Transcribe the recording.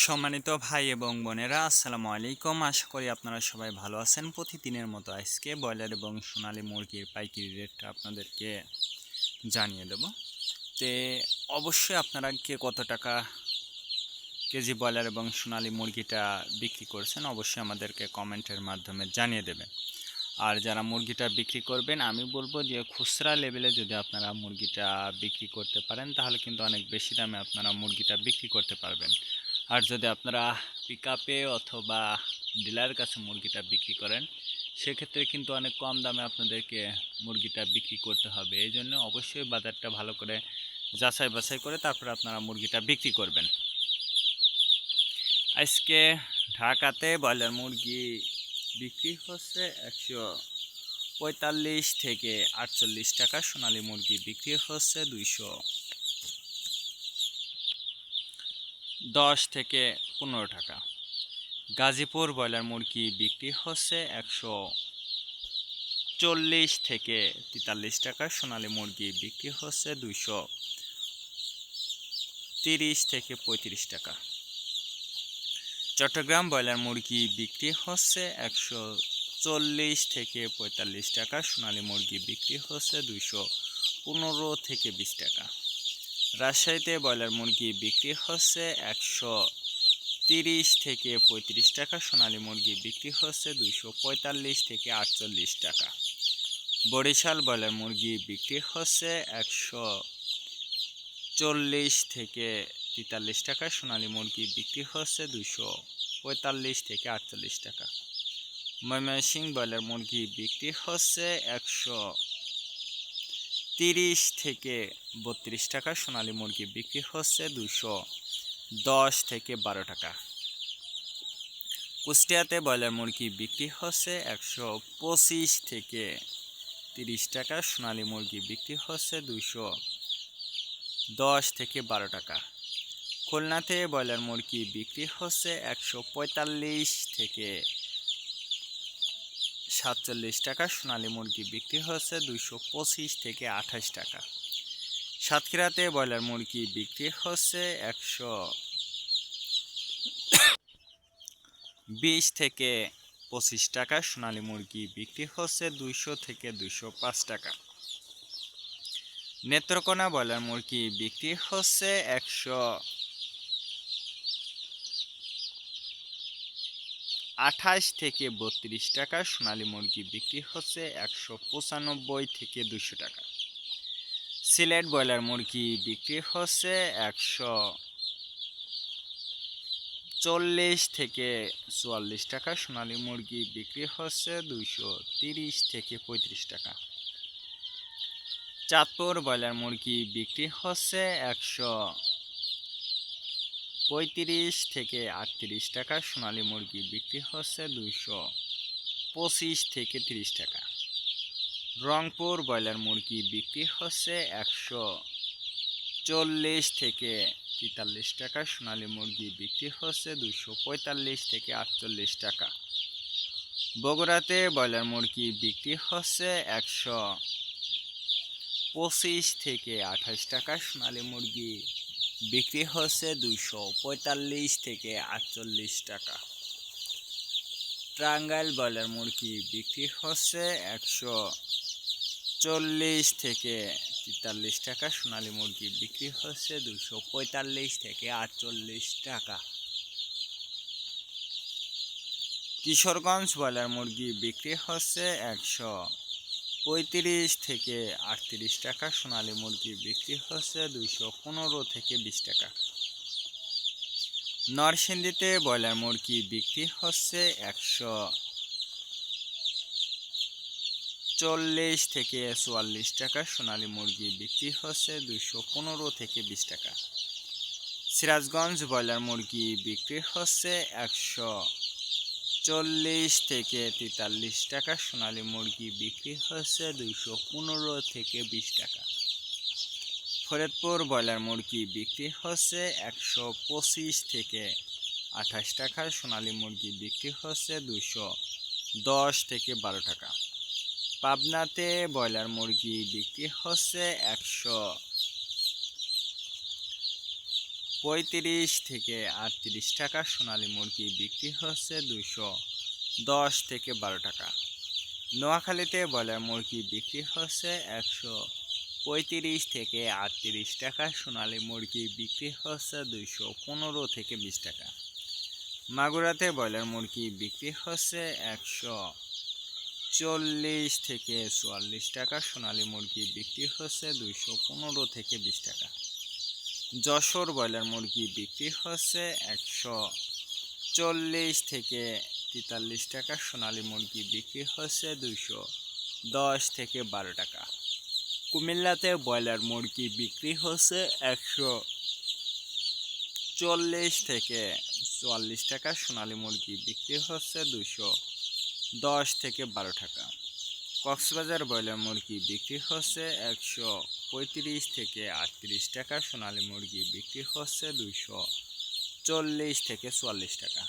সম্মানিত ভাই এবং বোনেরা, আসসালামু আলাইকুম। আশা করি আপনারা সবাই ভালো আছেন। প্রতিদিনের মতো আজকে ব্রয়লার এবং সোনালী মুরগির পাইকারি রেটটা আপনাদেরকে জানিয়ে দেব। তে অবশ্যই আপনারা কে কত টাকা কেজি ব্রয়লার এবং সোনালী মুরগিটা বিক্রি করছেন অবশ্যই আমাদেরকে কমেন্টের মাধ্যমে জানিয়ে দেবেন। আর যারা মুরগিটা বিক্রি করবেন আমি বলবো যে খুচরা লেভেলে যদি আপনারা মুরগিটা বিক্রি করতে পারেন তাহলে কিন্তু অনেক বেশি দামে আপনারা মুরগিটা বিক্রি করতে পারবেন। আর যদি আপনারা পিকআপে অথবা ডিলারের কাছে মুরগিটা বিক্রি করেন সেক্ষেত্রে কিন্তু অনেক কম দামে আপনাদেরকে মুরগিটা বিক্রি করতে হবে। এই জন্য অবশ্যই বাজারটা ভালো করে যাচাই বাছাই করে তারপরে আপনারা মুরগিটা বিক্রি করবেন। আজকে ঢাকাতে ব্রয়লার মুরগি বিক্রি হচ্ছে 145 থেকে 48 টাকা। সোনালী মুরগি বিক্রি হচ্ছে 210 থেকে 15 টাকা। গাজীপুর ব্রয়লার মুরগি বিক্রি হচ্ছে 140 থেকে 43 টাকা। সোনালী মুরগি বিক্রি হচ্ছে 230 থেকে 35 টাকা। চট্টগ্রাম ব্রয়লার মুরগি বিক্রি হচ্ছে 140 থেকে 45 টাকা। সোনালী মুরগি বিক্রি হচ্ছে 215 থেকে 20 টাকা। রাজশাহীতে ব্রয়লার মুরগি বিক্রি হচ্ছে 130 থেকে 35 টাকা। সোনালী মুরগি বিক্রি হচ্ছে 245 থেকে 48 টাকা। বরিশাল ব্রয়লার মুরগি বিক্রি হচ্ছে 140 থেকে 43 টাকা। সোনালী মুরগি বিক্রি হচ্ছে 245 থেকে 48 টাকা। ময়মনসিংহ ব্রয়লার মুরগি বিক্রি হচ্ছে 130 থেকে 32 টাকা। সোনালী মুরগি বিক্রি হচ্ছে 210 থেকে 12 টাকা। কুষ্টিয়াতে ব্রয়লার মুরগি বিক্রি হচ্ছে 125 থেকে 30 টাকা। সোনালী মুরগি বিক্রি হচ্ছে 210 থেকে 12 টাকা। খুলনাতে ব্রয়লার মুরগি বিক্রি হচ্ছে 145 থেকে 47 টাকা। সোনালী মুরগি বিক্রি হচ্ছে 225 থেকে 28 টাকা। সাতক্ষীরাতে ব্রয়লার মুরগি বিক্রি হচ্ছে 120 থেকে 25 টাকা। সোনালী মুরগি বিক্রি হচ্ছে 200 থেকে 205 টাকা। নেত্রকোনা ব্রয়লার মুরগি বিক্রি হচ্ছে 128 থেকে 32 টাকা। সোনালী মুরগি বিক্রি হচ্ছে 195 থেকে 200 টাকা। সিলেট ব্রয়লার মুরগি বিক্রি হচ্ছে 140 থেকে 44 টাকা। সোনালী মুরগি বিক্রি হচ্ছে 230 থেকে 35 টাকা। চাঁদপুর ব্রয়লার মুরগি বিক্রি হচ্ছে 135 থেকে 38 টাকা। সোনালী মুরগি বিক্রি হচ্ছে 225 থেকে 30 টাকা। রংপুর ব্রয়লার মুরগি বিক্রি হচ্ছে 140 থেকে 43 টাকা। সোনালী মুরগি বিক্রি হচ্ছে 245 থেকে 48 টাকা। বগুড়াতে ব্রয়লার মুরগি বিক্রি হচ্ছে 125 থেকে 28 টাকা। সোনালী মুরগি বিক্রি হচ্ছে 245 থেকে 48 টাকা। টাঙ্গাইল ব্রয়লার মুরগি বিক্রি হচ্ছে 140 থেকে 43 টাকা। সোনালী মুরগি বিক্রি হচ্ছে 245 থেকে 48 টাকা। কিশোরগঞ্জ ব্রয়লার মুরগি বিক্রি হচ্ছে 135 থেকে 38 টাকা। সোনালী মুরগি বিক্রি হচ্ছে 215 থেকে 20 টাকা। নরসিংদীতে ব্রয়লার মুরগি বিক্রি হচ্ছে 140 থেকে 44 টাকা। সোনালী মুরগি বিক্রি হচ্ছে 215 থেকে 20 টাকা। সিরাজগঞ্জ ব্রয়লার মুরগি বিক্রি হচ্ছে 140 থেকে 43 টাকা। সোনালী মুরগি বিক্রি হচ্ছে 215 থেকে 20 টাকা। ফরিদপুর ব্রয়লার মুরগি বিক্রি হচ্ছে 125 থেকে 28 টাকা। সোনালী মুরগি বিক্রি হচ্ছে 210 থেকে 12 টাকা। পাবনাতে ব্রয়লার মুরগি বিক্রি হচ্ছে 35 থেকে 38 টাকা। সোনালী মুরগি বিক্রি হচ্ছে 210 থেকে 12 টাকা। নোয়াখালীতে ব্রয়লার মুরগি বিক্রি হচ্ছে 135 থেকে 38 টাকা। সোনালী মুরগি বিক্রি হচ্ছে 215 থেকে 20 টাকা। মাগুরাতে ব্রয়লার মুরগি বিক্রি হচ্ছে 140 থেকে 44 টাকা। সোনালী মুরগি বিক্রি হচ্ছে 215 থেকে 20 টাকা। যশোর ব্রয়লার মুরগি বিক্রি হচ্ছে 140 থেকে 43 টাকা। সোনালী মুরগি বিক্রি হচ্ছে 210 থেকে 12 টাকা। কুমিল্লাতে ব্রয়লার মুরগি বিক্রি হচ্ছে 140 থেকে 44 টাকা। সোনালী মুরগি বিক্রি হচ্ছে 210 থেকে 12 টাকা। কক্সবাজার ব্রয়লার মুরগি বিক্রি হচ্ছে 135 থেকে 38 টাকা। সোনালী মুরগি বিক্রি হচ্ছে 240 থেকে 44 টাকা।